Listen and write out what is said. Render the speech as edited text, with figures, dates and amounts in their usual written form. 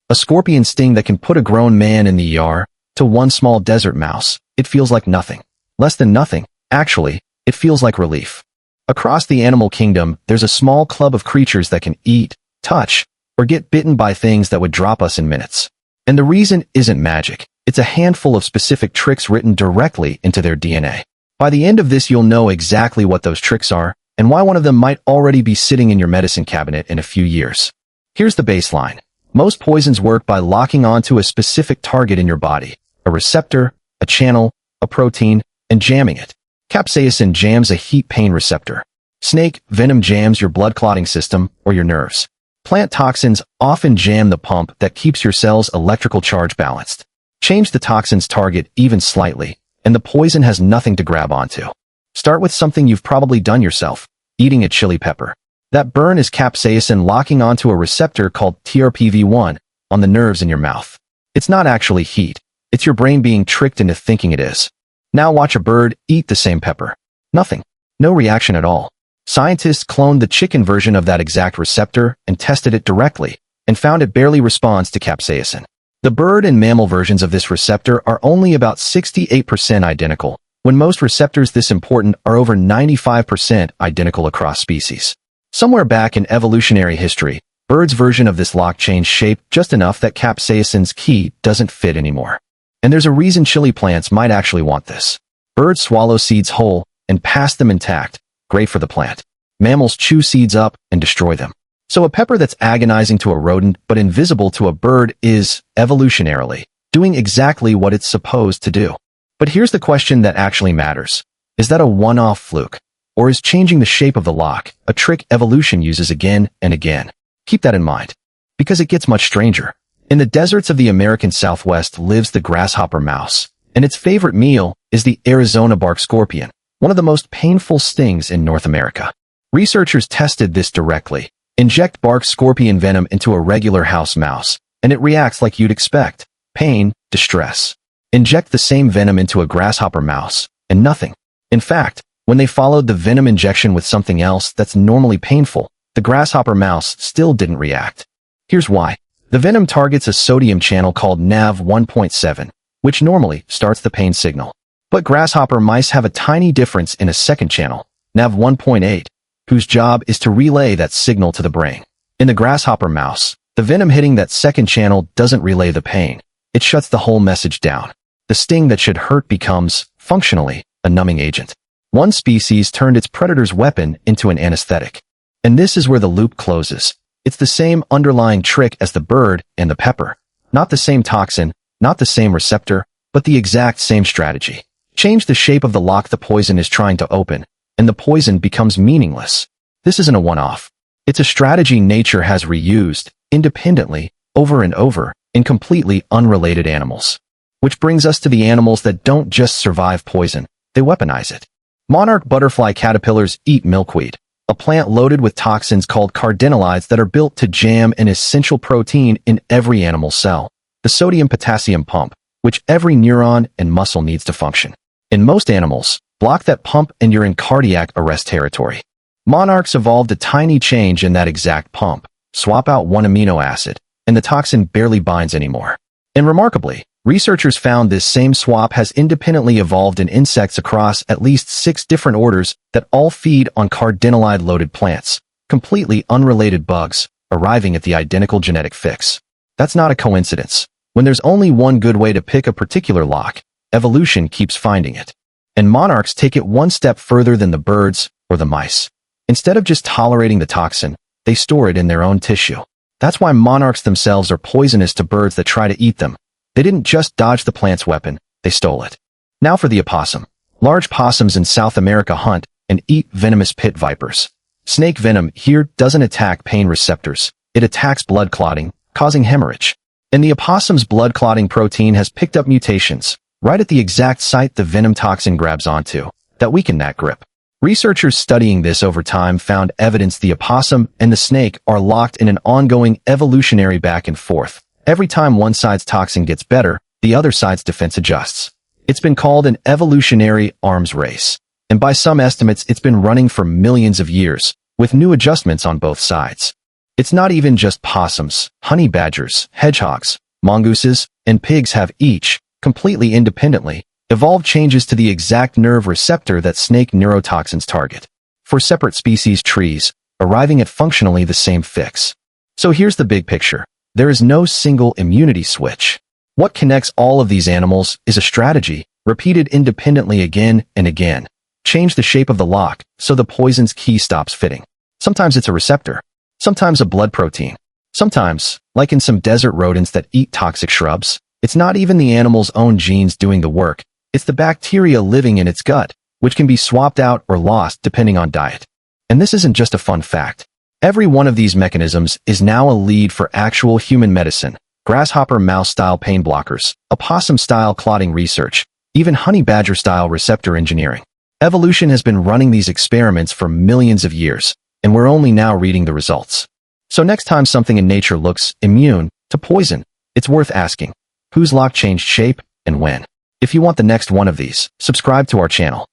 A scorpion sting that can put a grown man in the ER. To one small desert mouse, it feels like nothing. Less than nothing, actually, it feels like relief. Across the animal kingdom, there's a small club of creatures that can eat, touch, or get bitten by things that would drop us in minutes. And the reason isn't magic. It's a handful of specific tricks written directly into their DNA. By the end of this, you'll know exactly what those tricks are and why one of them might already be sitting in your medicine cabinet in a few years. Here's the baseline. Most poisons work by locking onto a specific target in your body, a receptor, a channel, a protein, and jamming it. Capsaicin jams a heat pain receptor. Snake venom jams your blood clotting system or your nerves. Plant toxins often jam the pump that keeps your cells' electrical charge balanced. Change the toxin's target even slightly, and the poison has nothing to grab onto. Start with something you've probably done yourself, eating a chili pepper. That burn is capsaicin locking onto a receptor called TRPV1 on the nerves in your mouth. It's not actually heat. It's your brain being tricked into thinking it is. Now watch a bird eat the same pepper. Nothing. No reaction at all. Scientists cloned the chicken version of that exact receptor and tested it directly, and found it barely responds to capsaicin. The bird and mammal versions of this receptor are only about 68% identical, when most receptors this important are over 95% identical across species. Somewhere back in evolutionary history, birds' version of this lock changed shape just enough that capsaicin's key doesn't fit anymore. And there's a reason chili plants might actually want this. Birds swallow seeds whole and pass them intact, great for the plant. Mammals chew seeds up and destroy them. So a pepper that's agonizing to a rodent but invisible to a bird is, evolutionarily, doing exactly what it's supposed to do. But here's the question that actually matters. Is that a one-off fluke? Or is changing the shape of the lock a trick evolution uses again and again? Keep that in mind, because it gets much stranger. In the deserts of the American Southwest lives the grasshopper mouse, and its favorite meal is the Arizona bark scorpion, one of the most painful stings in North America. Researchers tested this directly. Inject bark scorpion venom into a regular house mouse, and it reacts like you'd expect. Pain, distress. Inject the same venom into a grasshopper mouse, and nothing. In fact, when they followed the venom injection with something else that's normally painful, the grasshopper mouse still didn't react. Here's why. The venom targets a sodium channel called Nav1.7, which normally starts the pain signal. But grasshopper mice have a tiny difference in a second channel, Nav1.8, whose job is to relay that signal to the brain. In the grasshopper mouse, the venom hitting that second channel doesn't relay the pain. It shuts the whole message down. The sting that should hurt becomes, functionally, a numbing agent. One species turned its predator's weapon into an anesthetic. And this is where the loop closes. It's the same underlying trick as the bird and the pepper. Not the same toxin, not the same receptor, but the exact same strategy. Change the shape of the lock the poison is trying to open, and the poison becomes meaningless. This isn't a one-off. It's a strategy nature has reused, independently, over and over, in completely unrelated animals. Which brings us to the animals that don't just survive poison, they weaponize it. Monarch butterfly caterpillars eat milkweed, a plant loaded with toxins called cardenolides that are built to jam an essential protein in every animal cell, the sodium-potassium pump, which every neuron and muscle needs to function. In most animals, block that pump and you're in cardiac arrest territory. Monarchs evolved a tiny change in that exact pump, swap out one amino acid, and the toxin barely binds anymore. And remarkably, researchers found this same swap has independently evolved in insects across at least 6 different orders that all feed on cardenolide-loaded plants, completely unrelated bugs, arriving at the identical genetic fix. That's not a coincidence. When there's only one good way to pick a particular lock, evolution keeps finding it. And monarchs take it one step further than the birds or the mice. Instead of just tolerating the toxin, they store it in their own tissue. That's why monarchs themselves are poisonous to birds that try to eat them. They didn't just dodge the plant's weapon, they stole it. Now for the opossum. Large possums in South America hunt and eat venomous pit vipers. Snake venom here doesn't attack pain receptors. It attacks blood clotting, causing hemorrhage. And the opossum's blood clotting protein has picked up mutations, right at the exact site the venom toxin grabs onto, that weaken that grip. Researchers studying this over time found evidence the opossum and the snake are locked in an ongoing evolutionary back and forth. Every time one side's toxin gets better, the other side's defense adjusts. It's been called an evolutionary arms race. And by some estimates, it's been running for millions of years, with new adjustments on both sides. It's not even just possums, honey badgers, hedgehogs, mongooses, and pigs have each, completely independently, evolved changes to the exact nerve receptor that snake neurotoxins target. For separate species trees, arriving at functionally the same fix. So here's the big picture. There is no single immunity switch. What connects all of these animals is a strategy, repeated independently again and again. Change the shape of the lock so the poison's key stops fitting. Sometimes it's a receptor. Sometimes a blood protein. Sometimes, like in some desert rodents that eat toxic shrubs, it's not even the animal's own genes doing the work. It's the bacteria living in its gut, which can be swapped out or lost depending on diet. And this isn't just a fun fact. Every one of these mechanisms is now a lead for actual human medicine, grasshopper mouse-style pain blockers, opossum-style clotting research, even honey badger-style receptor engineering. Evolution has been running these experiments for millions of years, and we're only now reading the results. So next time something in nature looks immune to poison, it's worth asking, whose lock changed shape and when? If you want the next one of these, subscribe to our channel.